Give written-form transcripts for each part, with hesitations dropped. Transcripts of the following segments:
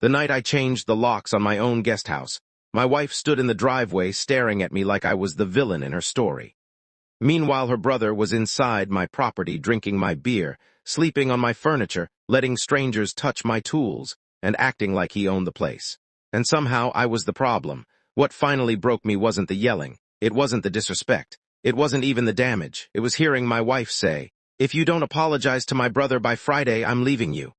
The night I changed the locks on my own guest house, my wife stood in the driveway staring at me like I was the villain in her story. Meanwhile, her brother was inside my property drinking my beer, sleeping on my furniture, letting strangers touch my tools, and acting like he owned the place. And somehow I was the problem. What finally broke me wasn't the yelling. It wasn't the disrespect. It wasn't even the damage. It was hearing my wife say, "If you don't apologize to my brother by Friday, I'm leaving you."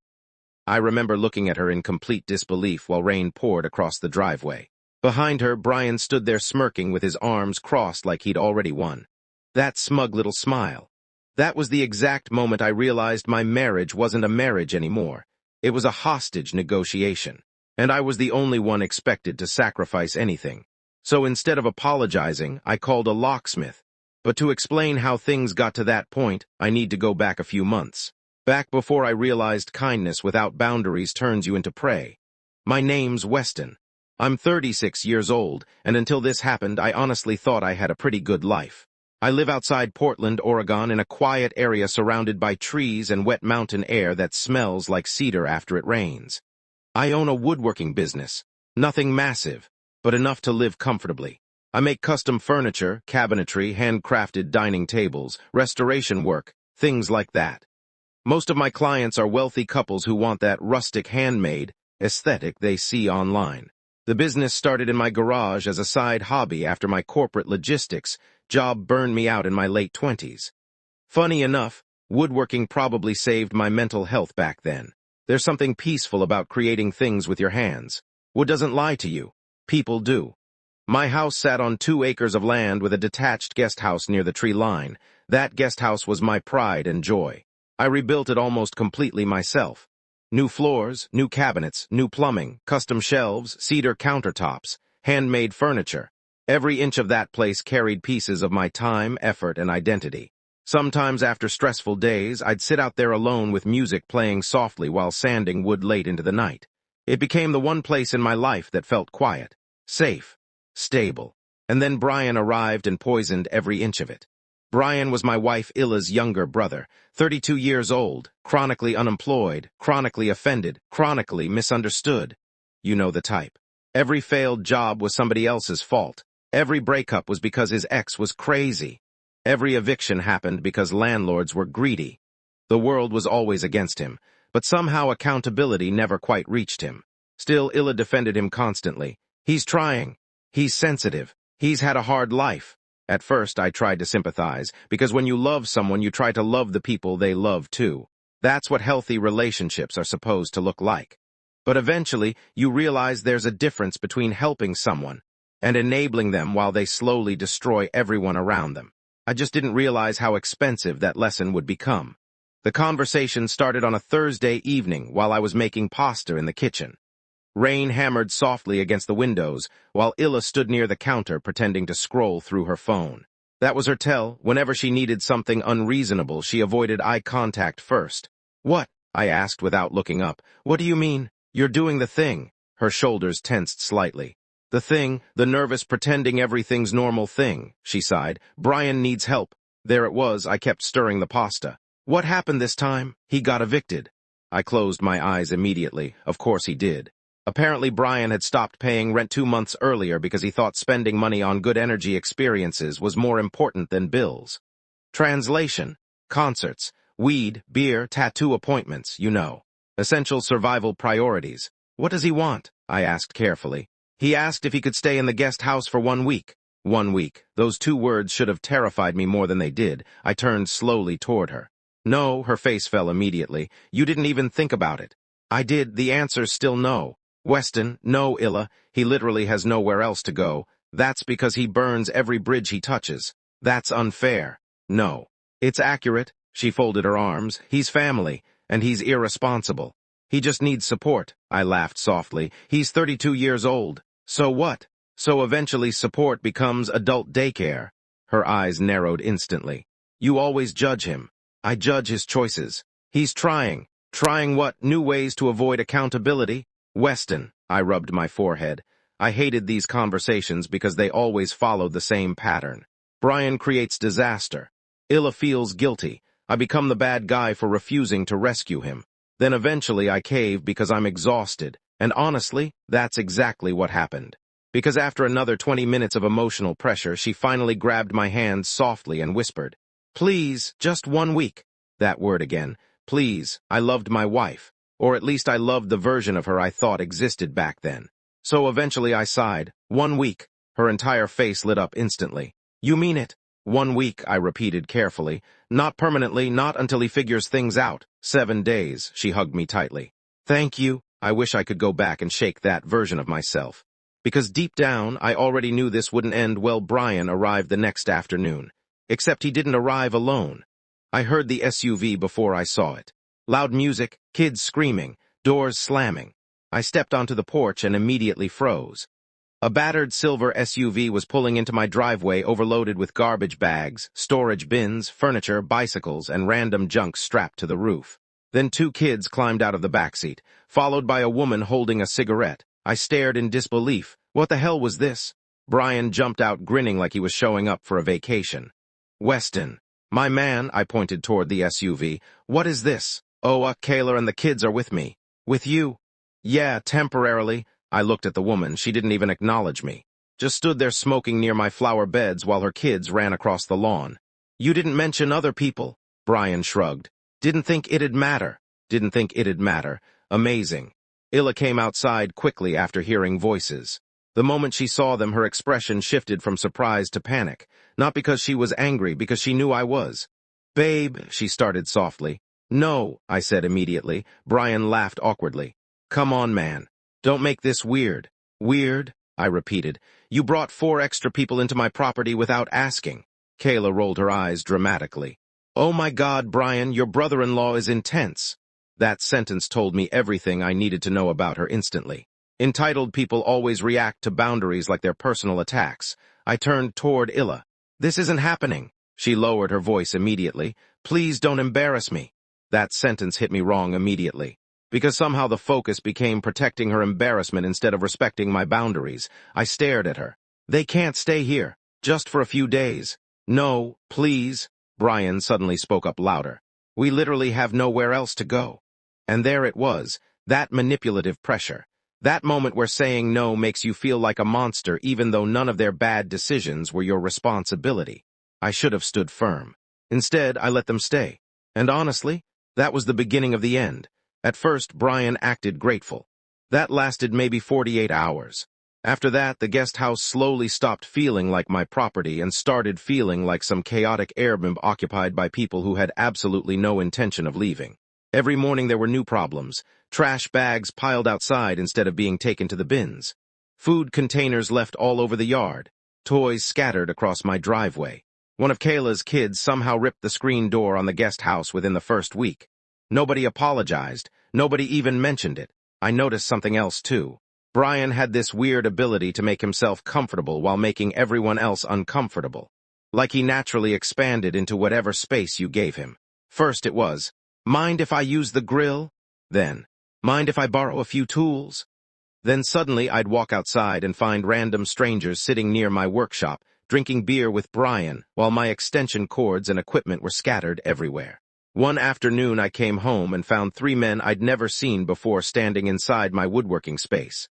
I remember looking at her in complete disbelief while rain poured across the driveway. Behind her, Brian stood there smirking with his arms crossed like he'd already won. That smug little smile. That was the exact moment I realized my marriage wasn't a marriage anymore. It was a hostage negotiation, and I was the only one expected to sacrifice anything. So instead of apologizing, I called a locksmith. But to explain how things got to that point, I need to go back a few months. Back before I realized kindness without boundaries turns you into prey. My name's Weston. I'm 36 years old, and until this happened, I honestly thought I had a pretty good life. I live outside Portland, Oregon, in a quiet area surrounded by trees and wet mountain air that smells like cedar after it rains. I own a woodworking business. Nothing massive, but enough to live comfortably. I make custom furniture, cabinetry, handcrafted dining tables, restoration work, things like that. Most of my clients are wealthy couples who want that rustic handmade aesthetic they see online. The business started in my garage as a side hobby after my corporate logistics job burned me out in my late 20s. Funny enough, woodworking probably saved my mental health back then. There's something peaceful about creating things with your hands. Wood doesn't lie to you. People do. My house sat on 2 acres of land with a detached guest house near the tree line. That guest house was my pride and joy. I rebuilt it almost completely myself. New floors, new cabinets, new plumbing, custom shelves, cedar countertops, handmade furniture. Every inch of that place carried pieces of my time, effort, and identity. Sometimes after stressful days, I'd sit out there alone with music playing softly while sanding wood late into the night. It became the one place in my life that felt quiet, safe, stable. And then Brian arrived and poisoned every inch of it. Brian was my wife Illa's younger brother, 32 years old, chronically unemployed, chronically offended, chronically misunderstood. You know the type. Every failed job was somebody else's fault. Every breakup was because his ex was crazy. Every eviction happened because landlords were greedy. The world was always against him, but somehow accountability never quite reached him. Still, Illa defended him constantly. He's trying. He's sensitive. He's had a hard life. At first, I tried to sympathize, because when you love someone, you try to love the people they love too. That's what healthy relationships are supposed to look like. But eventually, you realize there's a difference between helping someone and enabling them while they slowly destroy everyone around them. I just didn't realize how expensive that lesson would become. The conversation started on a Thursday evening while I was making pasta in the kitchen. Rain hammered softly against the windows, while Illa stood near the counter pretending to scroll through her phone. That was her tell. Whenever she needed something unreasonable, she avoided eye contact first. "What?" I asked without looking up. "What do you mean? You're doing the thing." Her shoulders tensed slightly. "The thing, the nervous pretending everything's normal thing," she sighed. "Brian needs help." There it was, I kept stirring the pasta. "What happened this time?" "He got evicted." I closed my eyes immediately. Of course he did. Apparently Brian had stopped paying rent 2 months earlier because he thought spending money on good energy experiences was more important than bills. Translation: concerts, weed, beer, tattoo appointments, you know. Essential survival priorities. "What does he want?" I asked carefully. "He asked if he could stay in the guest house for 1 week. 1 week. Those 2 words should have terrified me more than they did. I turned slowly toward her. "No," her face fell immediately. "You didn't even think about it." "I did. The answer's still no." "Weston, no, Illa. He literally has nowhere else to go. That's because he burns every bridge he touches. That's unfair." "No." "It's accurate." She folded her arms. "He's family, and he's irresponsible. He just needs support." I laughed softly. "He's 32 years old. So what?" "So eventually support becomes adult daycare." Her eyes narrowed instantly. "You always judge him." "I judge his choices. He's trying." "Trying what? New ways to avoid accountability?" "Weston," I rubbed my forehead. I hated these conversations because they always followed the same pattern. Brian creates disaster. Illa feels guilty. I become the bad guy for refusing to rescue him. Then eventually I cave because I'm exhausted, And honestly, that's exactly what happened. Because after another 20 minutes of emotional pressure, she finally grabbed my hand softly and whispered, "Please, just 1 week." That word again. Please, I loved my wife. Or at least I loved the version of her I thought existed back then. So eventually I sighed. 1 week. Her entire face lit up instantly. "You mean it?" 1 week, I repeated carefully. "Not permanently, not until he figures things out." 7 days, she hugged me tightly. "Thank you." I wish I could go back and shake that version of myself. Because deep down, I already knew this wouldn't end well. Brian arrived the next afternoon. Except he didn't arrive alone. I heard the SUV before I saw it. Loud music, kids screaming, doors slamming. I stepped onto the porch and immediately froze. A battered silver SUV was pulling into my driveway, overloaded with garbage bags, storage bins, furniture, bicycles, and random junk strapped to the roof. Then 2 kids climbed out of the backseat, followed by a woman holding a cigarette. I stared in disbelief. What the hell was this? Brian jumped out grinning like he was showing up for a vacation. "Weston. My man," I pointed toward the SUV. "What is this?" "Oh, Kayla and the kids are with me." "With you?" "Yeah, temporarily." I looked at the woman. She didn't even acknowledge me. Just stood there smoking near my flower beds while her kids ran across the lawn. "You didn't mention other people." Brian shrugged. "Didn't think it'd matter." Didn't think it'd matter. Amazing. Illa came outside quickly after hearing voices. The moment she saw them, her expression shifted from surprise to panic. Not because she was angry, because she knew I was. "Babe," she started softly. "No," I said immediately. Brian laughed awkwardly. "Come on, man. Don't make this weird." "Weird?" I repeated. "You brought 4 extra people into my property without asking." Kayla rolled her eyes dramatically. "Oh my God, Brian, your brother-in-law is intense." That sentence told me everything I needed to know about her instantly. Entitled people always react to boundaries like their personal attacks. I turned toward Illa. "This isn't happening." She lowered her voice immediately. "Please don't embarrass me." That sentence hit me wrong immediately. Because somehow the focus became protecting her embarrassment instead of respecting my boundaries. I stared at her. "They can't stay here. Just for a few days." "No, please." Brian suddenly spoke up louder. "We literally have nowhere else to go." And there it was, that manipulative pressure. That moment where saying no makes you feel like a monster even though none of their bad decisions were your responsibility. I should have stood firm. Instead, I let them stay. And honestly, that was the beginning of the end. At first, Brian acted grateful. That lasted maybe 48 hours. After that, the guest house slowly stopped feeling like my property and started feeling like some chaotic airbnb occupied by people who had absolutely no intention of leaving. Every morning there were new problems. Trash bags piled outside instead of being taken to the bins. Food containers left all over the yard. Toys scattered across my driveway. One of Kayla's kids somehow ripped the screen door on the guest house within the first week. Nobody apologized. Nobody even mentioned it. I noticed something else too. Brian had this weird ability to make himself comfortable while making everyone else uncomfortable. Like he naturally expanded into whatever space you gave him. First it was, "Mind if I use the grill?" Then, "Mind if I borrow a few tools?" Then suddenly I'd walk outside and find random strangers sitting near my workshop, drinking beer with Brian, while my extension cords and equipment were scattered everywhere. One afternoon I came home and found 3 men I'd never seen before standing inside my woodworking space.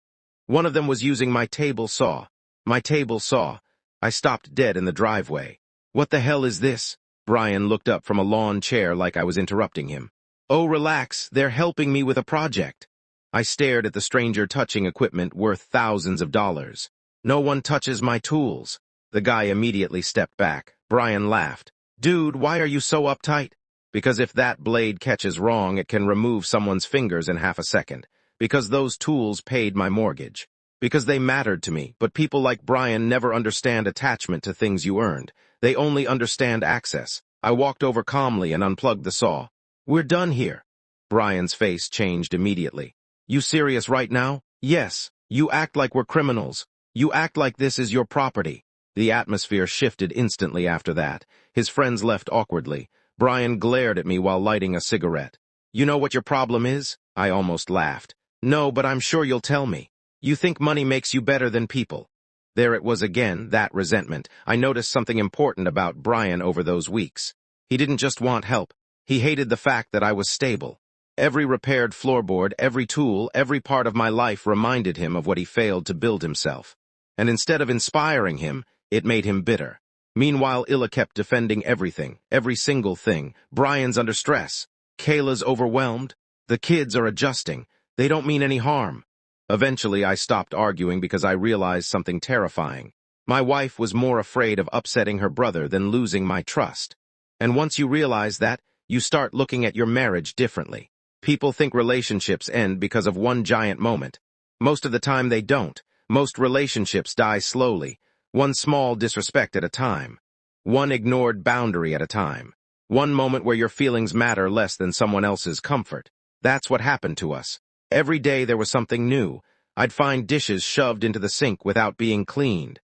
One of them was using my table saw. My table saw. I stopped dead in the driveway. "What the hell is this?" Brian looked up from a lawn chair like I was interrupting him. "Oh, relax, they're helping me with a project." I stared at the stranger touching equipment worth thousands of dollars. "No one touches my tools." The guy immediately stepped back. Brian laughed. "Dude, why are you so uptight?" "Because if that blade catches wrong, it can remove someone's fingers in half a second. Because those tools paid my mortgage. Because they mattered to me, but people like Brian never understand attachment to things you earned. They only understand access." I walked over calmly and unplugged the saw. "We're done here." Brian's face changed immediately. "You serious right now?" "Yes. You act like we're criminals. You act like this is your property." The atmosphere shifted instantly after that. His friends left awkwardly. Brian glared at me while lighting a cigarette. "You know what your problem is?" I almost laughed. "No, but I'm sure you'll tell me. You think money makes you better than people." There it was again, that resentment. I noticed something important about Brian over those weeks. He didn't just want help. He hated the fact that I was stable. Every repaired floorboard, every tool, every part of my life reminded him of what he failed to build himself. And instead of inspiring him, it made him bitter. Meanwhile, Illa kept defending everything, every single thing. Brian's under stress. Kayla's overwhelmed. The kids are adjusting. They don't mean any harm. Eventually, I stopped arguing because I realized something terrifying. My wife was more afraid of upsetting her brother than losing my trust. And once you realize that, you start looking at your marriage differently. People think relationships end because of one giant moment. Most of the time they don't. Most relationships die slowly, one small disrespect at a time, one ignored boundary at a time, one moment where your feelings matter less than someone else's comfort. That's what happened to us. Every day there was something new. I'd find dishes shoved into the sink without being cleaned,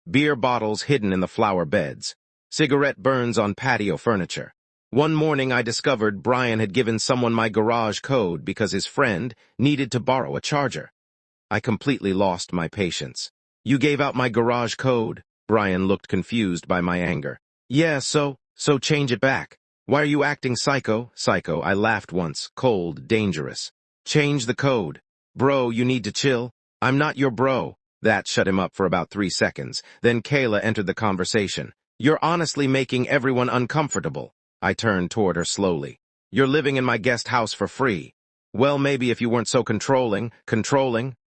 beer bottles hidden in the flower beds, cigarette burns on patio furniture. One morning I discovered Brian had given someone my garage code because his friend needed to borrow a charger. I completely lost my patience. You gave out my garage code? Brian looked confused by my anger. Yeah, so change it back. Why are you acting psycho? Psycho, I laughed once, cold, dangerous. Change the code. Bro, you need to chill. I'm not your bro. That shut him up for about 3 seconds. Then Kayla entered the conversation. You're honestly making everyone uncomfortable. I turned toward her slowly. You're living in my guest house for free. Well, maybe if you weren't so controlling,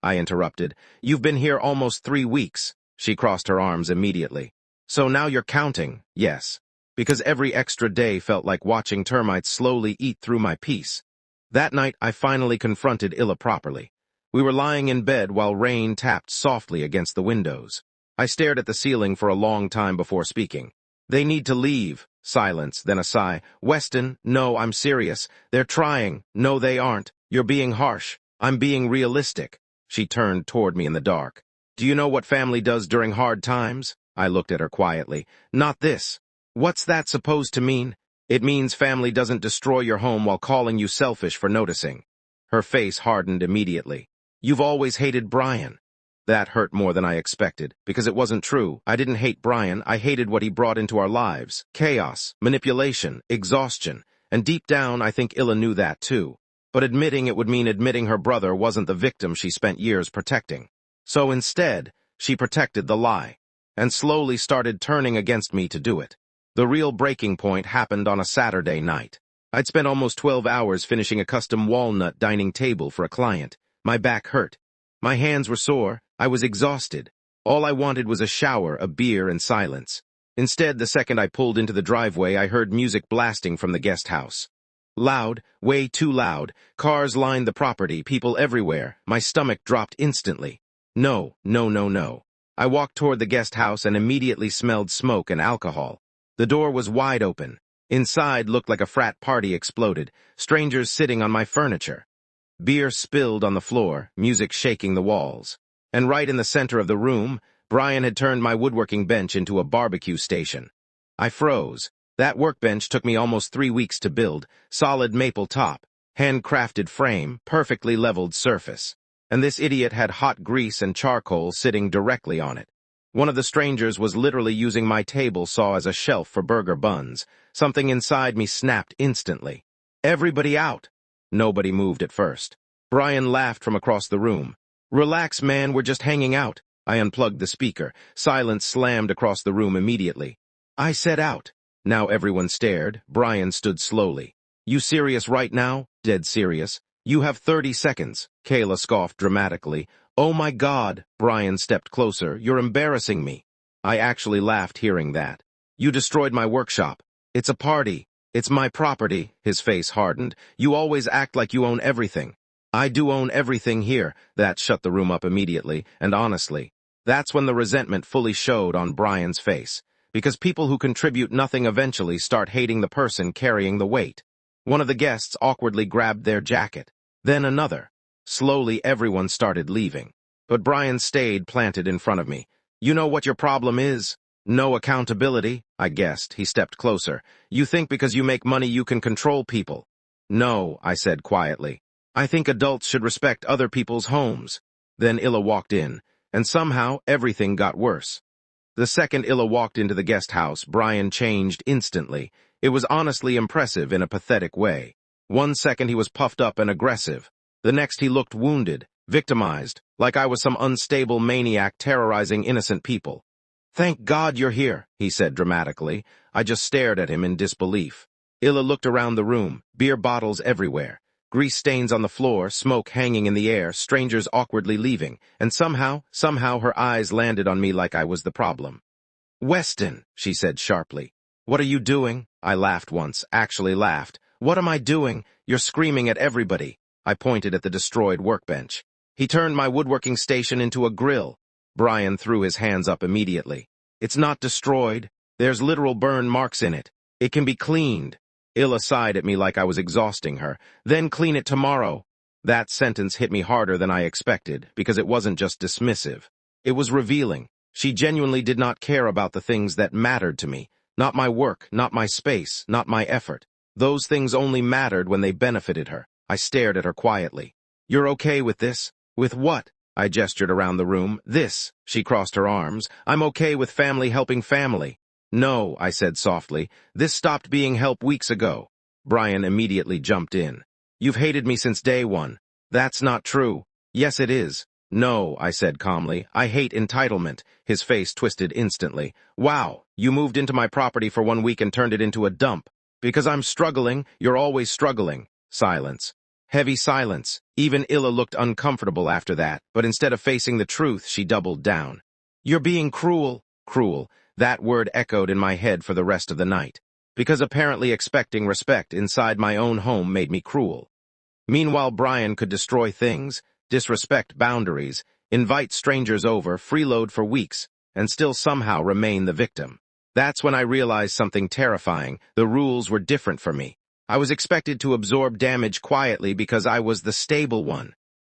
I interrupted. You've been here almost 3 weeks. She crossed her arms immediately. So now you're counting, yes. Because every extra day felt like watching termites slowly eat through my peace. That night, I finally confronted Illa properly. We were lying in bed while rain tapped softly against the windows. I stared at the ceiling for a long time before speaking. They need to leave. Silence, then a sigh. Weston, no, I'm serious. They're trying. No, they aren't. You're being harsh. I'm being realistic. She turned toward me in the dark. Do you know what family does during hard times? I looked at her quietly. Not this. What's that supposed to mean? It means family doesn't destroy your home while calling you selfish for noticing. Her face hardened immediately. You've always hated Brian. That hurt more than I expected, because it wasn't true. I didn't hate Brian, I hated what he brought into our lives. Chaos, manipulation, exhaustion. And deep down, I think Illa knew that too. But admitting it would mean admitting her brother wasn't the victim she spent years protecting. So instead, she protected the lie, and slowly started turning against me to do it. The real breaking point happened on a Saturday night. I'd spent almost 12 hours finishing a custom walnut dining table for a client. My back hurt. My hands were sore. I was exhausted. All I wanted was a shower, a beer, and silence. Instead, the second I pulled into the driveway, I heard music blasting from the guest house. Loud, way too loud. Cars lined the property, people everywhere. My stomach dropped instantly. No. I walked toward the guest house and immediately smelled smoke and alcohol. The door was wide open. Inside looked like a frat party exploded, strangers sitting on my furniture. Beer spilled on the floor, music shaking the walls. And right in the center of the room, Brian had turned my woodworking bench into a barbecue station. I froze. That workbench took me almost 3 weeks to build, solid maple top, handcrafted frame, perfectly leveled surface. And this idiot had hot grease and charcoal sitting directly on it. One of the strangers was literally using my table saw as a shelf for burger buns. Something inside me snapped instantly. Everybody out! Nobody moved at first. Brian laughed from across the room. Relax, man, we're just hanging out. I unplugged the speaker. Silence slammed across the room immediately. I said out. Now everyone stared. Brian stood slowly. You serious right now? Dead serious. You have 30 seconds. Kayla scoffed dramatically. Oh my God. Brian stepped closer. You're embarrassing me. I actually laughed hearing that. You destroyed my workshop. It's a party. It's my property. His face hardened. You always act like you own everything. I do own everything here. That shut the room up immediately, and honestly, that's when the resentment fully showed on Brian's face. Because people who contribute nothing eventually start hating the person carrying the weight. One of the guests awkwardly grabbed their jacket. Then another. Slowly everyone started leaving. But Brian stayed planted in front of me. You know what your problem is? No accountability, I guessed. He stepped closer. You think because you make money you can control people. No, I said quietly. I think adults should respect other people's homes. Then Illa walked in, and somehow everything got worse. The second Illa walked into the guest house, Brian changed instantly. It was honestly impressive in a pathetic way. One second he was puffed up and aggressive. The next he looked wounded, victimized, like I was some unstable maniac terrorizing innocent people. "Thank God you're here," he said dramatically. I just stared at him in disbelief. Illa looked around the room, beer bottles everywhere, grease stains on the floor, smoke hanging in the air, strangers awkwardly leaving, and somehow her eyes landed on me like I was the problem. "Weston," she said sharply. "What are you doing?" I laughed once, actually laughed. "What am I doing? You're screaming at everybody." I pointed at the destroyed workbench. "He turned my woodworking station into a grill." Brian threw his hands up immediately. "It's not destroyed. There's literal burn marks in it. It can be cleaned." Illa sighed at me like I was exhausting her. "Then clean it tomorrow." That sentence hit me harder than I expected, because it wasn't just dismissive. It was revealing. She genuinely did not care about the things that mattered to me. Not my work, not my space, not my effort. Those things only mattered when they benefited her. I stared at her quietly. "You're okay with this?" "With what?" I gestured around the room. "This." She crossed her arms. "I'm okay with family helping family." "No," I said softly. "This stopped being help weeks ago." Brian immediately jumped in. "You've hated me since day one." "That's not true." "Yes, it is." "No," I said calmly. "I hate entitlement." His face twisted instantly. "Wow, you moved into my property for 1 week and turned it into a dump. Because I'm struggling, you're always struggling." Silence. Heavy silence. Even Illa looked uncomfortable after that, but instead of facing the truth, she doubled down. "You're being cruel." Cruel. That word echoed in my head for the rest of the night. Because apparently expecting respect inside my own home made me cruel. Meanwhile, Brian could destroy things, disrespect boundaries, invite strangers over, freeload for weeks, and still somehow remain the victim. That's when I realized something terrifying. The rules were different for me. I was expected to absorb damage quietly because I was the stable one,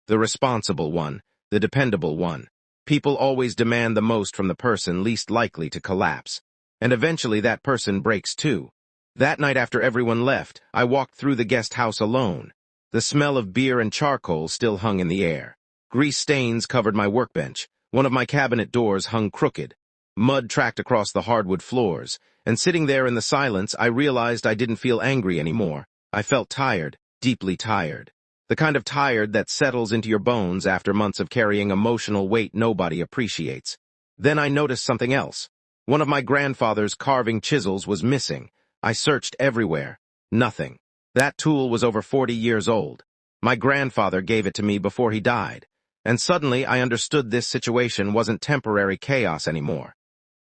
the responsible one, the dependable one. People always demand the most from the person least likely to collapse. And eventually that person breaks too. That night after everyone left, I walked through the guest house alone. The smell of beer and charcoal still hung in the air. Grease stains covered my workbench. One of my cabinet doors hung crooked. Mud tracked across the hardwood floors. And sitting there in the silence, I realized I didn't feel angry anymore. I felt tired, deeply tired. The kind of tired that settles into your bones after months of carrying emotional weight nobody appreciates. Then I noticed something else. One of my grandfather's carving chisels was missing. I searched everywhere. Nothing. That tool was over 40 years old. My grandfather gave it to me before he died. And suddenly I understood this situation wasn't temporary chaos anymore.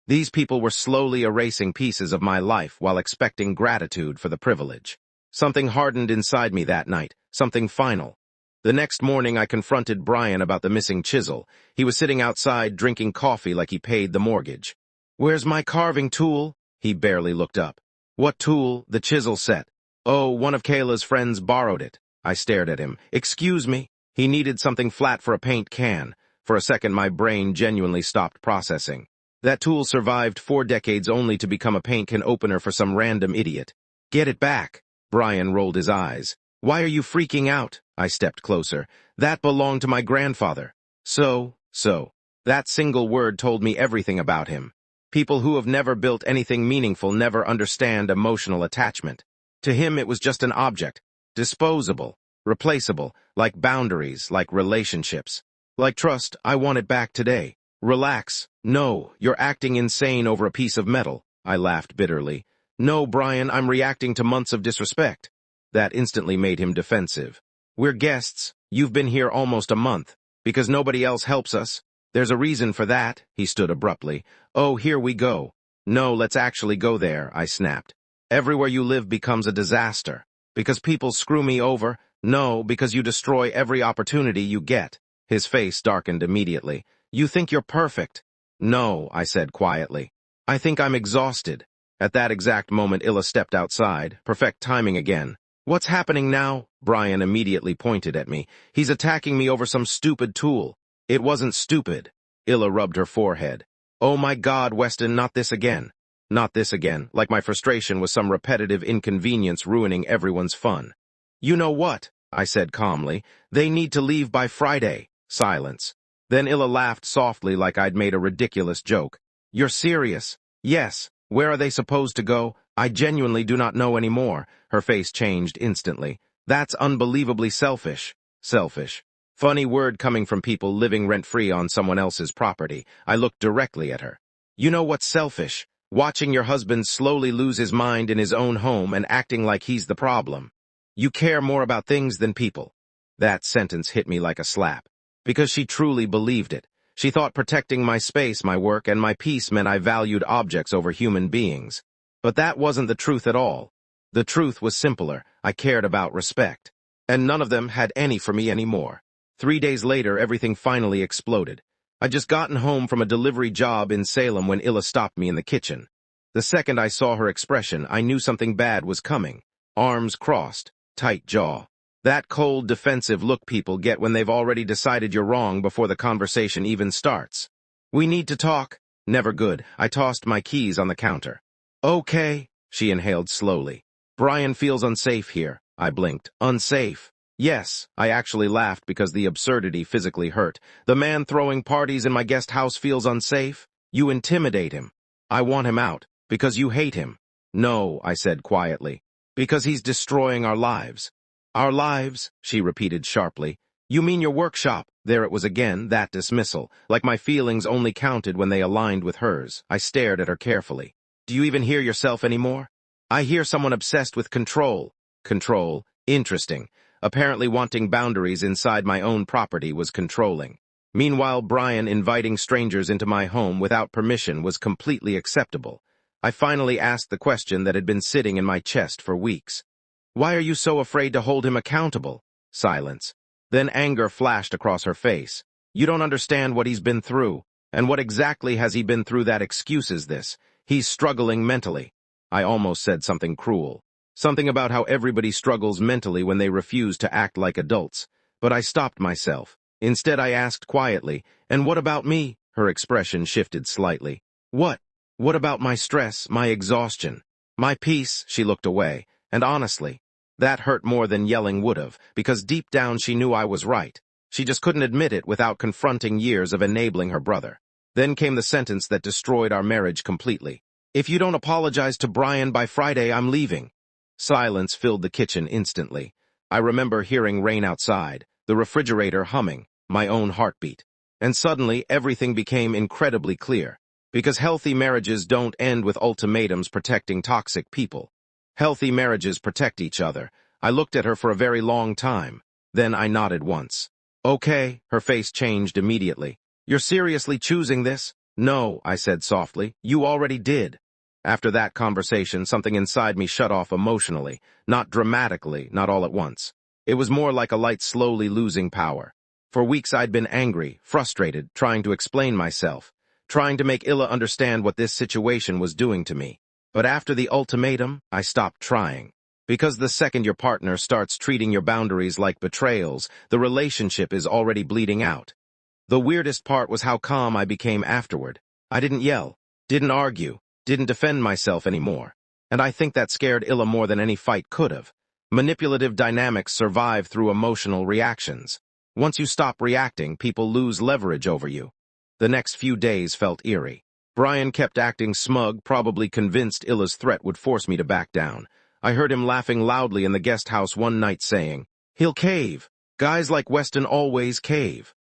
These people were slowly erasing pieces of my life while expecting gratitude for the privilege. Something hardened inside me that night, something final. The next morning I confronted Brian about the missing chisel. He was sitting outside drinking coffee like he paid the mortgage. "Where's my carving tool?" He barely looked up. "What tool?" "The chisel set." "Oh, one of Kayla's friends borrowed it." I stared at him. "Excuse me?" He needed something flat for a paint can. For a second my brain genuinely stopped processing. That tool survived 4 decades only to become a paint can opener for some random idiot. "Get it back." Brian rolled his eyes. "Why are you freaking out?" I stepped closer. "That belonged to my grandfather." So. That single word told me everything about him. People who have never built anything meaningful never understand emotional attachment. To him it was just an object. Disposable. Replaceable. Like boundaries, like relationships. Like trust. I want it back today. "Relax." "No, you're acting insane over a piece of metal." I laughed bitterly. "No, Brian, I'm reacting to months of disrespect." That instantly made him defensive. "We're guests. You've been here almost a month. Because nobody else helps us. There's a reason for that." He stood abruptly. "Oh, here we go." "No, let's actually go there," I snapped. "Everywhere you live becomes a disaster. Because people screw me over." "No, because you destroy every opportunity you get." His face darkened immediately. "You think you're perfect." "No," I said quietly. "I think I'm exhausted." At that exact moment, Illa stepped outside. Perfect timing again. "What's happening now?" Brian immediately pointed at me. "He's attacking me over some stupid tool." "It wasn't stupid." Illa rubbed her forehead. "Oh my God, Weston, not this again." Not this again, like my frustration was some repetitive inconvenience ruining everyone's fun. "You know what?" I said calmly. "They need to leave by Friday." Silence. Then Illa laughed softly like I'd made a ridiculous joke. "You're serious?" "Yes." "Where are they supposed to go?" "I genuinely do not know anymore." Her face changed instantly. That's unbelievably selfish. Selfish. Funny word coming from people living rent-free on someone else's property. I looked directly at her. You know what's selfish? Watching your husband slowly lose his mind in his own home and acting like he's the problem. You care more about things than people. That sentence hit me like a slap. Because she truly believed it. She thought protecting my space, my work, and my peace meant I valued objects over human beings. But that wasn't the truth at all. The truth was simpler. I cared about respect. And none of them had any for me anymore. 3 days later, everything finally exploded. I'd just gotten home from a delivery job in Salem when Illa stopped me in the kitchen. The second I saw her expression, I knew something bad was coming. Arms crossed, tight jaw. That cold, defensive look people get when they've already decided you're wrong before the conversation even starts. We need to talk. Never good. I tossed my keys on the counter. Okay, she inhaled slowly. Brian feels unsafe here. I blinked. Unsafe? Yes, I actually laughed because the absurdity physically hurt. The man throwing parties in my guest house feels unsafe? You intimidate him. I want him out, because you hate him. No, I said quietly. Because he's destroying our lives. Our lives, she repeated sharply. You mean your workshop? There it was again, that dismissal, like my feelings only counted when they aligned with hers. I stared at her carefully. Do you even hear yourself anymore? I hear someone obsessed with control. Control. Interesting. Apparently wanting boundaries inside my own property was controlling. Meanwhile, Brian inviting strangers into my home without permission was completely acceptable. I finally asked the question that had been sitting in my chest for weeks. Why are you so afraid to hold him accountable? Silence. Then anger flashed across her face. You don't understand what he's been through. And what exactly has he been through that excuses this? He's struggling mentally. I almost said something cruel. Something about how everybody struggles mentally when they refuse to act like adults. But I stopped myself. Instead, I asked quietly, and what about me? Her expression shifted slightly. What? What about my stress, my exhaustion? My peace? She looked away. And honestly, that hurt more than yelling would have, because deep down she knew I was right. She just couldn't admit it without confronting years of enabling her brother. Then came the sentence that destroyed our marriage completely. If you don't apologize to Brian by Friday, I'm leaving. Silence filled the kitchen instantly. I remember hearing rain outside, the refrigerator humming, my own heartbeat. And suddenly, everything became incredibly clear. Because healthy marriages don't end with ultimatums protecting toxic people. Healthy marriages protect each other. I looked at her for a very long time. Then I nodded once. Okay, her face changed immediately. You're seriously choosing this? No, I said softly. You already did. After that conversation, something inside me shut off emotionally. Not dramatically, not all at once. It was more like a light slowly losing power. For weeks I'd been angry, frustrated, trying to explain myself. Trying to make Illa understand what this situation was doing to me. But after the ultimatum, I stopped trying. Because the second your partner starts treating your boundaries like betrayals, the relationship is already bleeding out. The weirdest part was how calm I became afterward. I didn't yell, didn't argue, didn't defend myself anymore. And I think that scared Illa more than any fight could have. Manipulative dynamics survive through emotional reactions. Once you stop reacting, people lose leverage over you. The next few days felt eerie. Brian kept acting smug, probably convinced Illa's threat would force me to back down. I heard him laughing loudly in the guest house one night saying, "He'll cave. Guys like Weston always cave."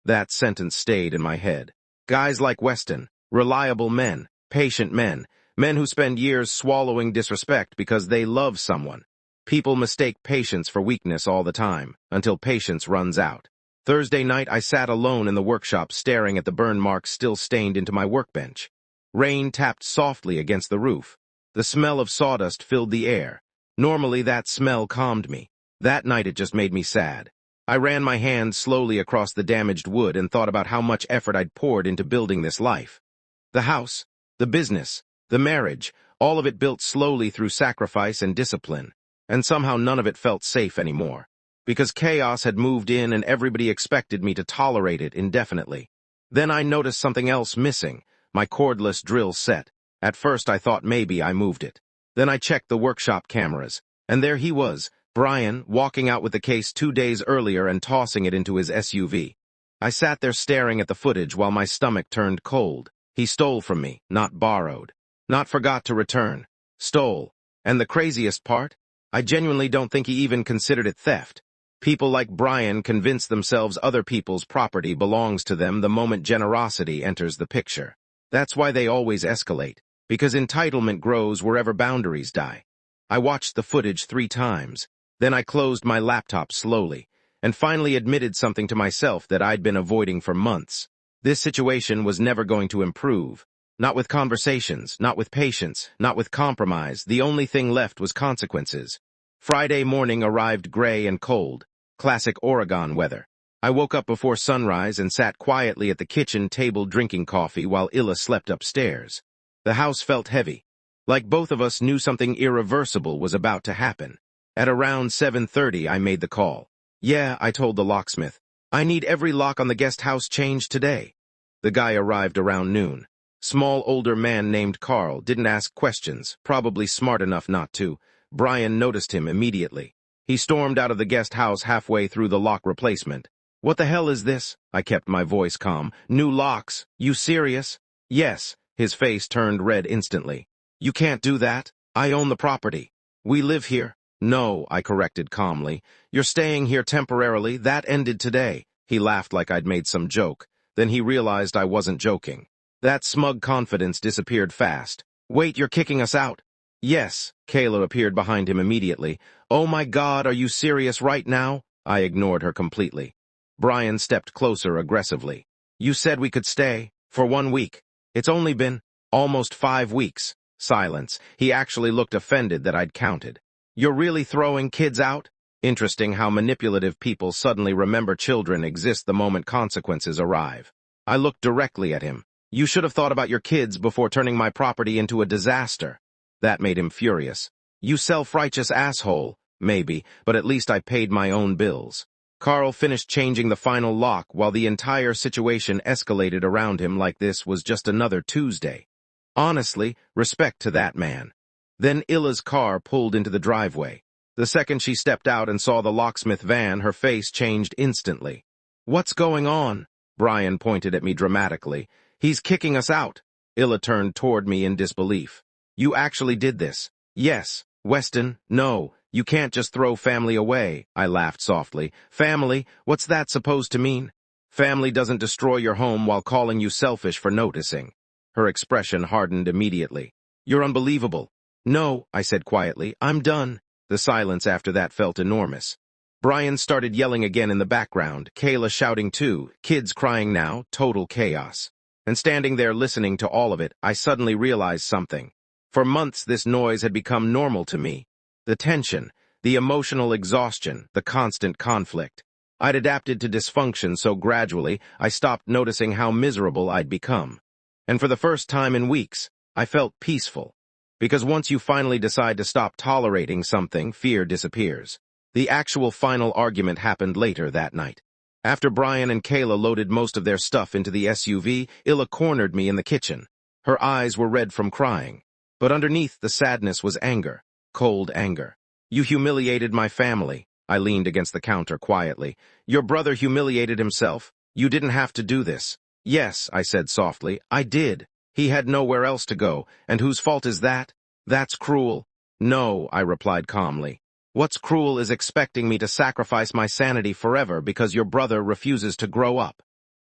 That sentence stayed in my head. Guys like Weston, reliable men, patient men, men who spend years swallowing disrespect because they love someone. People mistake patience for weakness all the time, until patience runs out. Thursday night, I sat alone in the workshop staring at the burn marks still stained into my workbench. Rain tapped softly against the roof. The smell of sawdust filled the air. Normally, that smell calmed me. That night, it just made me sad. I ran my hand slowly across the damaged wood and thought about how much effort I'd poured into building this life. The house, the business, the marriage, all of it built slowly through sacrifice and discipline. And somehow none of it felt safe anymore. Because chaos had moved in and everybody expected me to tolerate it indefinitely. Then I noticed something else missing, my cordless drill set. At first I thought maybe I moved it. Then I checked the workshop cameras, and there he was, Brian, walking out with the case 2 days earlier and tossing it into his SUV. I sat there staring at the footage while my stomach turned cold. He stole from me, not borrowed. Not forgot to return. Stole. And the craziest part? I genuinely don't think he even considered it theft. People like Brian convince themselves other people's property belongs to them the moment generosity enters the picture. That's why they always escalate, because entitlement grows wherever boundaries die. I watched the footage 3 times, then I closed my laptop slowly, and finally admitted something to myself that I'd been avoiding for months. This situation was never going to improve. Not with conversations, not with patience, not with compromise. The only thing left was consequences. Friday morning arrived gray and cold, classic Oregon weather. I woke up before sunrise and sat quietly at the kitchen table drinking coffee while Illa slept upstairs. The house felt heavy, like both of us knew something irreversible was about to happen. At around 7:30, I made the call. Yeah, I told the locksmith. I need every lock on the guest house changed today. The guy arrived around noon. Small older man named Carl, didn't ask questions, probably smart enough not to. Brian noticed him immediately. He stormed out of the guest house halfway through the lock replacement. What the hell is this? I kept my voice calm. New locks? You serious? Yes. His face turned red instantly. You can't do that. I own the property. We live here. No, I corrected calmly. You're staying here temporarily. That ended today. He laughed like I'd made some joke. Then he realized I wasn't joking. That smug confidence disappeared fast. Wait, you're kicking us out? Yes. Kayla appeared behind him immediately. Oh my God, are you serious right now? I ignored her completely. Brian stepped closer aggressively. You said we could stay for 1 week. It's only been almost 5 weeks. Silence. He actually looked offended that I'd counted. You're really throwing kids out? Interesting how manipulative people suddenly remember children exist the moment consequences arrive. I looked directly at him. You should have thought about your kids before turning my property into a disaster. That made him furious. You self-righteous asshole. Maybe, but at least I paid my own bills. Carl finished changing the final lock while the entire situation escalated around him like this was just another Tuesday. Honestly, respect to that man. Then Illa's car pulled into the driveway. The second she stepped out and saw the locksmith van, her face changed instantly. What's going on? Brian pointed at me dramatically. He's kicking us out. Illa turned toward me in disbelief. You actually did this? Yes. Weston, no. You can't just throw family away. I laughed softly. Family? What's that supposed to mean? Family doesn't destroy your home while calling you selfish for noticing. Her expression hardened immediately. You're unbelievable. No, I said quietly. I'm done. The silence after that felt enormous. Brian started yelling again in the background, Kayla shouting too, kids crying now, total chaos. And standing there listening to all of it, I suddenly realized something. For months this noise had become normal to me. The tension, the emotional exhaustion, the constant conflict. I'd adapted to dysfunction so gradually I stopped noticing how miserable I'd become. And for the first time in weeks, I felt peaceful. Because once you finally decide to stop tolerating something, fear disappears. The actual final argument happened later that night. After Brian and Kayla loaded most of their stuff into the SUV, Illa cornered me in the kitchen. Her eyes were red from crying. But underneath the sadness was anger, cold anger. You humiliated my family. I leaned against the counter quietly. Your brother humiliated himself. You didn't have to do this. Yes, I said softly, I did. He had nowhere else to go, and whose fault is that? That's cruel. No, I replied calmly. What's cruel is expecting me to sacrifice my sanity forever because your brother refuses to grow up.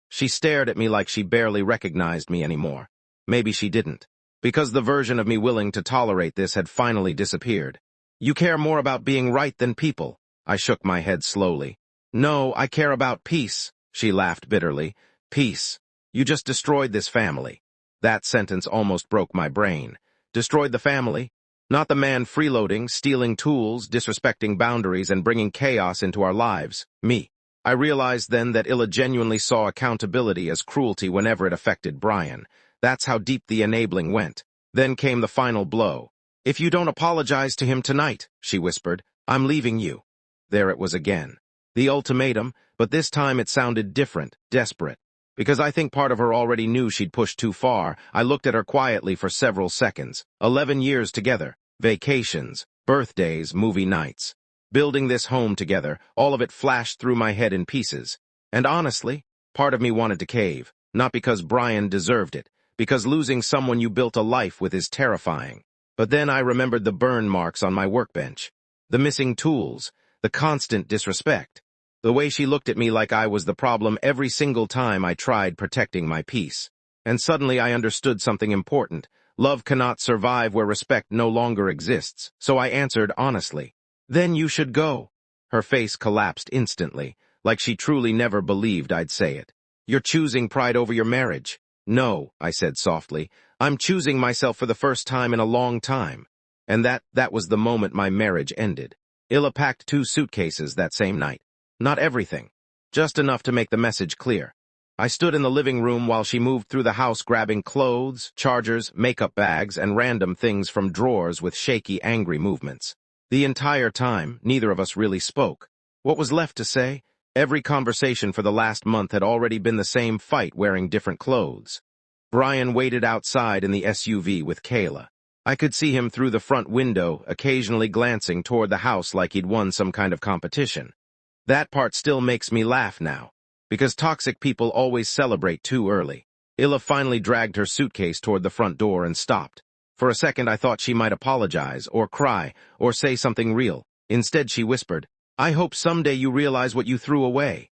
She stared at me like she barely recognized me anymore. Maybe she didn't. Because the version of me willing to tolerate this had finally disappeared. You care more about being right than people. I shook my head slowly. No, I care about peace. She laughed bitterly. Peace. You just destroyed this family. That sentence almost broke my brain. Destroyed the family? Not the man freeloading, stealing tools, disrespecting boundaries, and bringing chaos into our lives. Me. I realized then that Illa genuinely saw accountability as cruelty whenever it affected Brian. That's how deep the enabling went. Then came the final blow. If you don't apologize to him tonight, she whispered, I'm leaving you. There it was again. The ultimatum, but this time it sounded different, desperate. Because I think part of her already knew she'd pushed too far, I looked at her quietly for several seconds. 11 years together. Vacations, birthdays, movie nights. Building this home together, all of it flashed through my head in pieces. And honestly, part of me wanted to cave. Not because Brian deserved it, because losing someone you built a life with is terrifying. But then I remembered the burn marks on my workbench. The missing tools, the constant disrespect. The way she looked at me like I was the problem every single time I tried protecting my peace. And suddenly I understood something important. Love cannot survive where respect no longer exists, so I answered honestly. Then you should go. Her face collapsed instantly, like she truly never believed I'd say it. You're choosing pride over your marriage. No, I said softly. I'm choosing myself for the first time in a long time. And that was the moment my marriage ended. Illa packed 2 suitcases that same night. Not everything. Just enough to make the message clear. I stood in the living room while she moved through the house grabbing clothes, chargers, makeup bags, and random things from drawers with shaky, angry movements. The entire time, neither of us really spoke. What was left to say? Every conversation for the last month had already been the same fight wearing different clothes. Brian waited outside in the SUV with Kayla. I could see him through the front window, occasionally glancing toward the house like he'd won some kind of competition. That part still makes me laugh now, because toxic people always celebrate too early. Illa finally dragged her suitcase toward the front door and stopped. For a second I thought she might apologize, or cry, or say something real. Instead she whispered, I hope someday you realize what you threw away.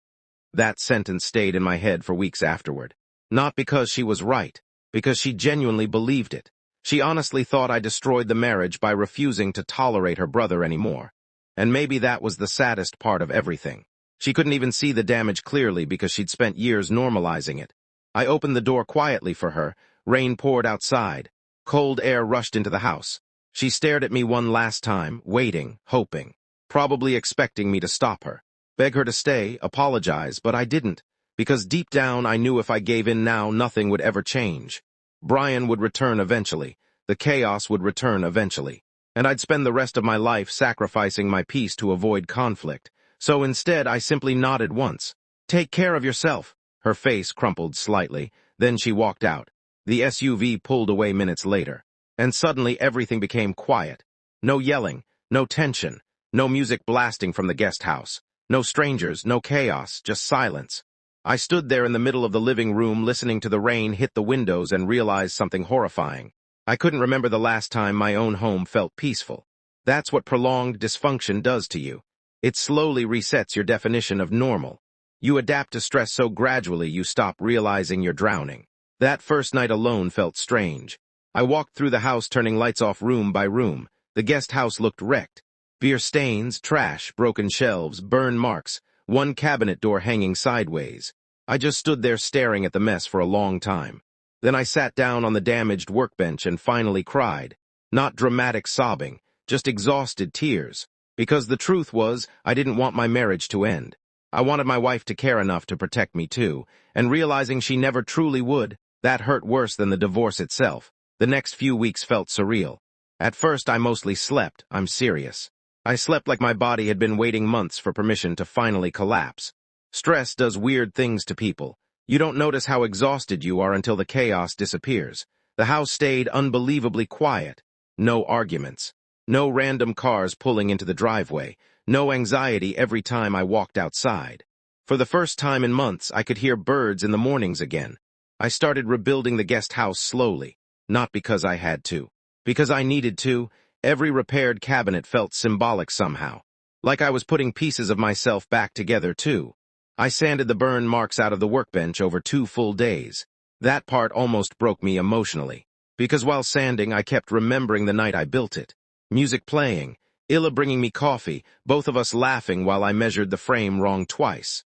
That sentence stayed in my head for weeks afterward. Not because she was right, because she genuinely believed it. She honestly thought I destroyed the marriage by refusing to tolerate her brother anymore. And maybe that was the saddest part of everything. She couldn't even see the damage clearly because she'd spent years normalizing it. I opened the door quietly for her. Rain poured outside. Cold air rushed into the house. She stared at me one last time, waiting, hoping, probably expecting me to stop her. Beg her to stay, apologize, but I didn't, because deep down I knew if I gave in now, nothing would ever change. Brian would return eventually. The chaos would return eventually. And I'd spend the rest of my life sacrificing my peace to avoid conflict. So instead, I simply nodded once. Take care of yourself. Her face crumpled slightly. Then she walked out. The SUV pulled away minutes later. And suddenly everything became quiet. No yelling, no tension, no music blasting from the guest house. No strangers, no chaos, just silence. I stood there in the middle of the living room listening to the rain hit the windows and realized something horrifying. I couldn't remember the last time my own home felt peaceful. That's what prolonged dysfunction does to you. It slowly resets your definition of normal. You adapt to stress so gradually you stop realizing you're drowning. That first night alone felt strange. I walked through the house turning lights off room by room. The guest house looked wrecked. Beer stains, trash, broken shelves, burn marks, one cabinet door hanging sideways. I just stood there staring at the mess for a long time. Then I sat down on the damaged workbench and finally cried. Not dramatic sobbing, just exhausted tears. Because the truth was, I didn't want my marriage to end. I wanted my wife to care enough to protect me too, and realizing she never truly would, that hurt worse than the divorce itself. The next few weeks felt surreal. At first I mostly slept, I'm serious. I slept like my body had been waiting months for permission to finally collapse. Stress does weird things to people. You don't notice how exhausted you are until the chaos disappears. The house stayed unbelievably quiet. No arguments. No random cars pulling into the driveway. No anxiety every time I walked outside. For the first time in months, I could hear birds in the mornings again. I started rebuilding the guest house slowly. Not because I had to. Because I needed to. Every repaired cabinet felt symbolic somehow. Like I was putting pieces of myself back together too. I sanded the burn marks out of the workbench over 2 full days. That part almost broke me emotionally. Because while sanding, I kept remembering the night I built it. Music playing, Illa bringing me coffee, both of us laughing while I measured the frame wrong twice.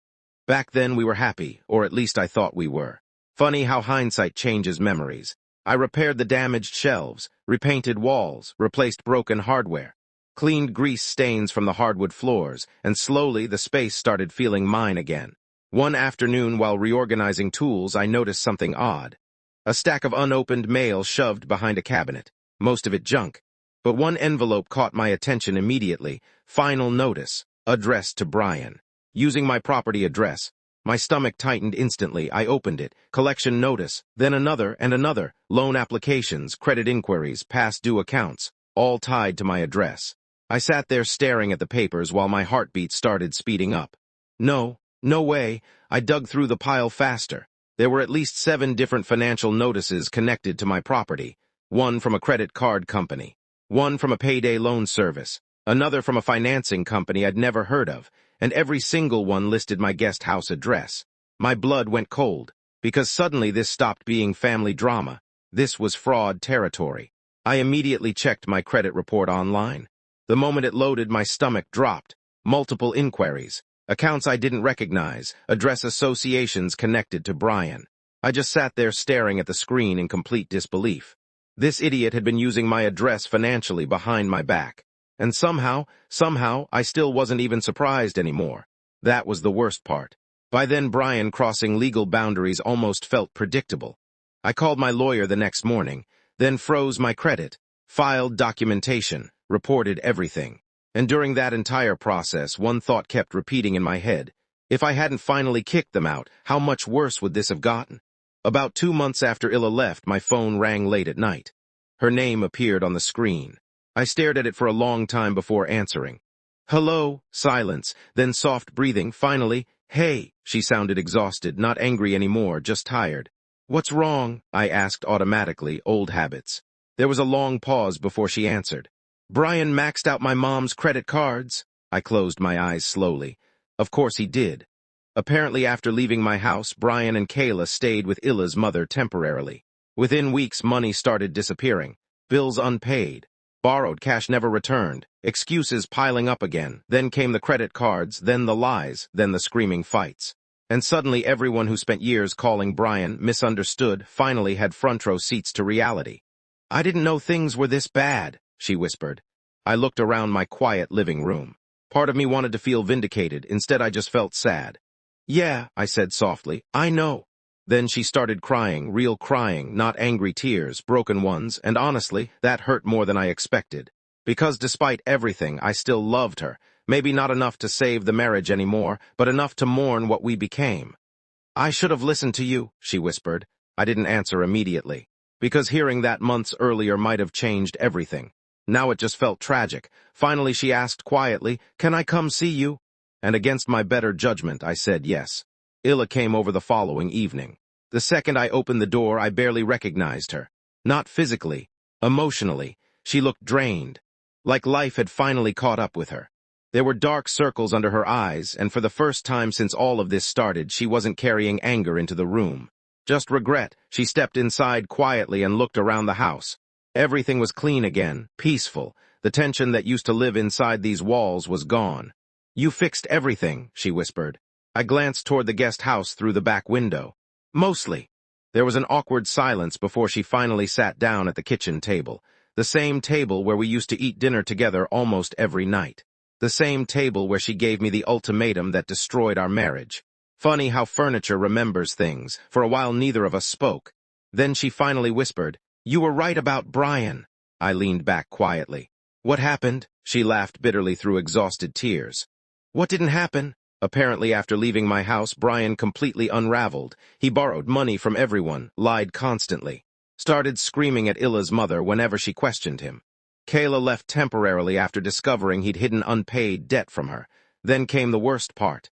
Back then we were happy, or at least I thought we were. Funny how hindsight changes memories. I repaired the damaged shelves, repainted walls, replaced broken hardware, cleaned grease stains from the hardwood floors, and slowly the space started feeling mine again. One afternoon while reorganizing tools, I noticed something odd. A stack of unopened mail shoved behind a cabinet, most of it junk. But one envelope caught my attention immediately. Final notice, addressed to Brian. Using my property address, my stomach tightened instantly. I opened it. Collection notice, then another and another. Loan applications, credit inquiries, past due accounts, all tied to my address. I sat there staring at the papers while my heartbeat started speeding up. No way. I dug through the pile faster. There were at least 7 different financial notices connected to my property. One from a credit card company. One from a payday loan service. Another from a financing company I'd never heard of, and every single one listed my guest house address. My blood went cold, because suddenly this stopped being family drama. This was fraud territory. I immediately checked my credit report online. The moment it loaded, my stomach dropped. Multiple inquiries, accounts I didn't recognize, address associations connected to Brian. I just sat there staring at the screen in complete disbelief. This idiot had been using my address financially behind my back. And somehow, I still wasn't even surprised anymore. That was the worst part. By then, Brian crossing legal boundaries almost felt predictable. I called my lawyer the next morning, then froze my credit, filed documentation, reported everything. And during that entire process, one thought kept repeating in my head. If I hadn't finally kicked them out, how much worse would this have gotten? About 2 months after Illa left, my phone rang late at night. Her name appeared on the screen. I stared at it for a long time before answering. Hello, silence, then soft breathing, finally, hey, she sounded exhausted, not angry anymore, just tired. What's wrong? I asked automatically, old habits. There was a long pause before she answered. Brian maxed out my mom's credit cards. I closed my eyes slowly. Of course he did. Apparently after leaving my house, Brian and Qley stayed with Illa's mother temporarily. Within weeks, money started disappearing. Bills unpaid. Borrowed cash never returned, excuses piling up again, then came the credit cards, then the lies, then the screaming fights. And suddenly everyone who spent years calling Brian misunderstood finally had front row seats to reality. I didn't know things were this bad, she whispered. I looked around my quiet living room. Part of me wanted to feel vindicated, instead I just felt sad. Yeah, I said softly, I know. Then she started crying, real crying, not angry tears, broken ones, and honestly, that hurt more than I expected. Because despite everything, I still loved her. Maybe not enough to save the marriage anymore, but enough to mourn what we became. I should have listened to you, she whispered. I didn't answer immediately, because hearing that months earlier might have changed everything. Now it just felt tragic. Finally she asked quietly, can I come see you? And against my better judgment, I said yes. Illa came over the following evening. The second I opened the door, I barely recognized her. Not physically, emotionally. She looked drained, like life had finally caught up with her. There were dark circles under her eyes, and for the first time since all of this started, she wasn't carrying anger into the room. Just regret. She stepped inside quietly and looked around the house. Everything was clean again, peaceful. The tension that used to live inside these walls was gone. You fixed everything, she whispered. I glanced toward the guest house through the back window. Mostly. There was an awkward silence before she finally sat down at the kitchen table. The same table where we used to eat dinner together almost every night. The same table where she gave me the ultimatum that destroyed our marriage. Funny how furniture remembers things. For a while neither of us spoke. Then she finally whispered, you were right about Brian. I leaned back quietly. What happened? She laughed bitterly through exhausted tears. What didn't happen? Apparently after leaving my house, Brian completely unraveled. He borrowed money from everyone, lied constantly. Started screaming at Illa's mother whenever she questioned him. Qley left temporarily after discovering he'd hidden unpaid debt from her. Then came the worst part.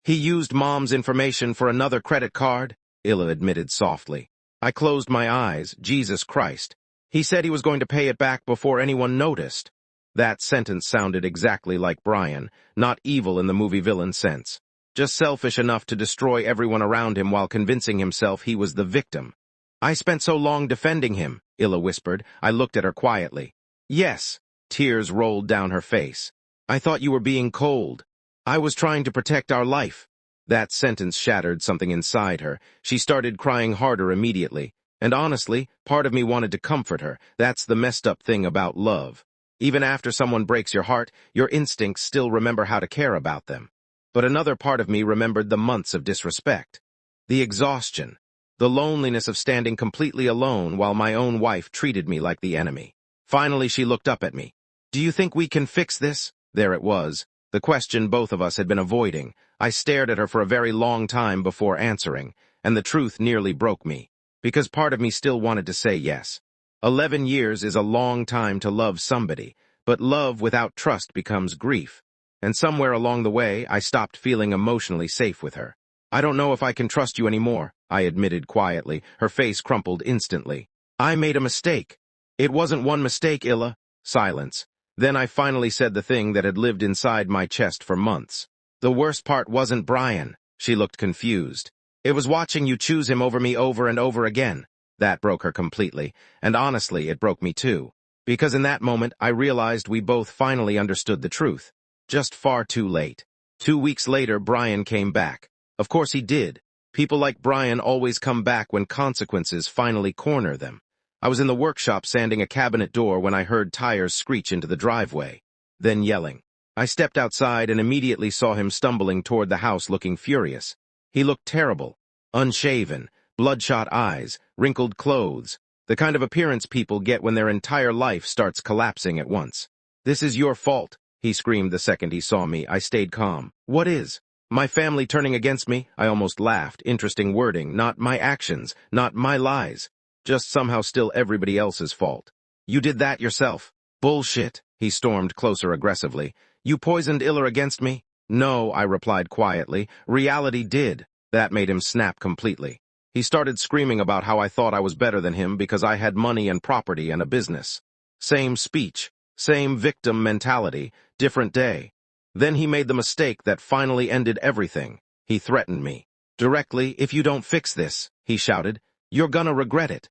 He used Mom's information for another credit card, Illa admitted softly. I closed my eyes. Jesus Christ. He said he was going to pay it back before anyone noticed. That sentence sounded exactly like Brian, not evil in the movie villain sense. Just selfish enough to destroy everyone around him while convincing himself he was the victim. I spent so long defending him, Illa whispered. I looked at her quietly. Yes. Tears rolled down her face. I thought you were being cold. I was trying to protect our life. That sentence shattered something inside her. She started crying harder immediately. And honestly, part of me wanted to comfort her. That's the messed up thing about love. Even after someone breaks your heart, your instincts still remember how to care about them. But another part of me remembered the months of disrespect. The exhaustion. The loneliness of standing completely alone while my own wife treated me like the enemy. Finally, she looked up at me. Do you think we can fix this? There it was. The question both of us had been avoiding. I stared at her for a very long time before answering, and the truth nearly broke me. Because part of me still wanted to say yes. 11 years is a long time to love somebody, but love without trust becomes grief. And somewhere along the way, I stopped feeling emotionally safe with her. I don't know if I can trust you anymore, I admitted quietly. Her face crumpled instantly. I made a mistake. It wasn't one mistake, Illa. Silence. Then I finally said the thing that had lived inside my chest for months. The worst part wasn't Brian. She looked confused. It was watching you choose him over me over and over again. That broke her completely, and honestly, it broke me too. Because in that moment, I realized we both finally understood the truth. Just far too late. 2 weeks later, Brian came back. Of course he did. People like Brian always come back when consequences finally corner them. I was in the workshop sanding a cabinet door when I heard tires screech into the driveway, then yelling. I stepped outside and immediately saw him stumbling toward the house looking furious. He looked terrible. Unshaven, bloodshot eyes, wrinkled clothes, the kind of appearance people get when their entire life starts collapsing at once. "This is your fault," he screamed the second he saw me. I stayed calm. "What is? My family turning against me?" I almost laughed. Interesting wording. Not my actions, not my lies. Just somehow still everybody else's fault. "You did that yourself." "Bullshit," he stormed closer aggressively. "You poisoned Iller against me?" "No," I replied quietly. "Reality did." That made him snap completely. He started screaming about how I thought I was better than him because I had money and property and a business. Same speech, same victim mentality, different day. Then he made the mistake that finally ended everything. He threatened me. Directly, "If you don't fix this," he shouted, "you're gonna regret it."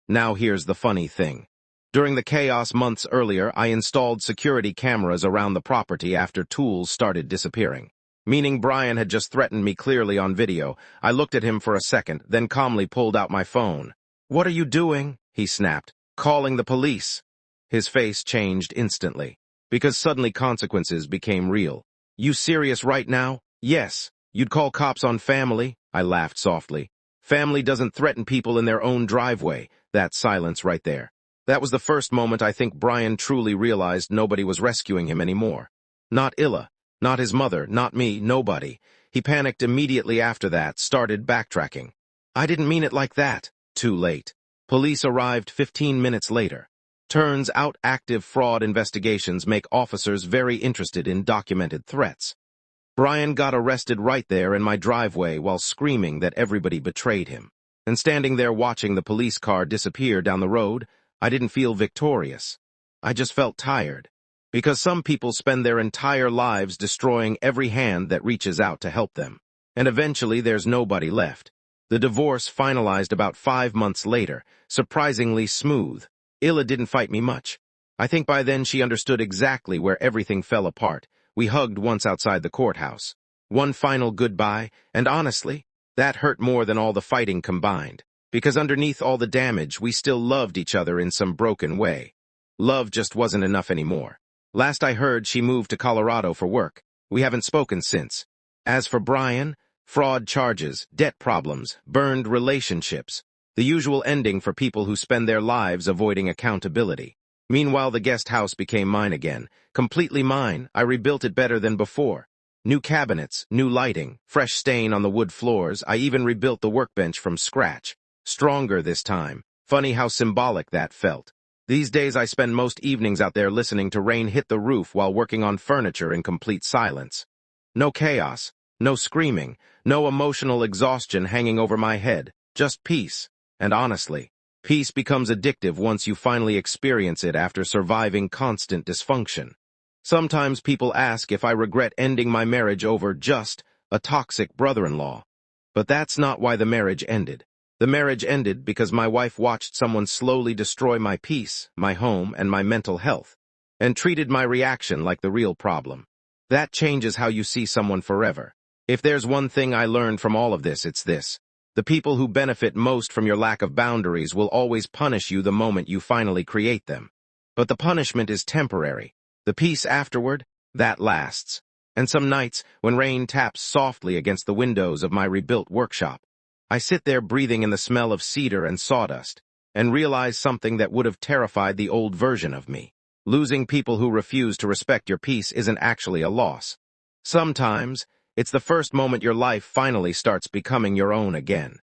Now here's the funny thing. During the chaos months earlier, I installed security cameras around the property after tools started disappearing. Meaning Brian had just threatened me clearly on video. I looked at him for a second, then calmly pulled out my phone. "What are you doing?" he snapped. "Calling the police." His face changed instantly, because suddenly consequences became real. "You serious right now?" "Yes. You'd call cops on family?" I laughed softly. "Family doesn't threaten people in their own driveway." That silence right there. That was the first moment I think Brian truly realized nobody was rescuing him anymore. Not Illa, not his mother, not me, nobody. He panicked immediately after that, started backtracking. "I didn't mean it like that." Too late. Police arrived 15 minutes later. Turns out active fraud investigations make officers very interested in documented threats. Brian got arrested right there in my driveway while screaming that everybody betrayed him. And standing there watching the police car disappear down the road, I didn't feel victorious. I just felt tired. Because some people spend their entire lives destroying every hand that reaches out to help them. And eventually there's nobody left. The divorce finalized about 5 months later, surprisingly smooth. Illa didn't fight me much. I think by then she understood exactly where everything fell apart. We hugged once outside the courthouse. One final goodbye, and honestly, that hurt more than all the fighting combined. Because underneath all the damage, we still loved each other in some broken way. Love just wasn't enough anymore. Last I heard, she moved to Colorado for work. We haven't spoken since. As for Brian, fraud charges, debt problems, burned relationships. The usual ending for people who spend their lives avoiding accountability. Meanwhile, the guest house became mine again. Completely mine. I rebuilt it better than before. New cabinets, new lighting, fresh stain on the wood floors. I even rebuilt the workbench from scratch. Stronger this time. Funny how symbolic that felt. These days I spend most evenings out there listening to rain hit the roof while working on furniture in complete silence. No chaos, no screaming, no emotional exhaustion hanging over my head. Just peace. And honestly, peace becomes addictive once you finally experience it after surviving constant dysfunction. Sometimes people ask if I regret ending my marriage over just a toxic brother-in-law. But that's not why the marriage ended. The marriage ended because my wife watched someone slowly destroy my peace, my home, and my mental health, and treated my reaction like the real problem. That changes how you see someone forever. If there's one thing I learned from all of this, it's this. The people who benefit most from your lack of boundaries will always punish you the moment you finally create them. But the punishment is temporary. The peace afterward, that lasts. And some nights, when rain taps softly against the windows of my rebuilt workshop, I sit there breathing in the smell of cedar and sawdust, and realize something that would have terrified the old version of me. Losing people who refuse to respect your peace isn't actually a loss. Sometimes, it's the first moment your life finally starts becoming your own again.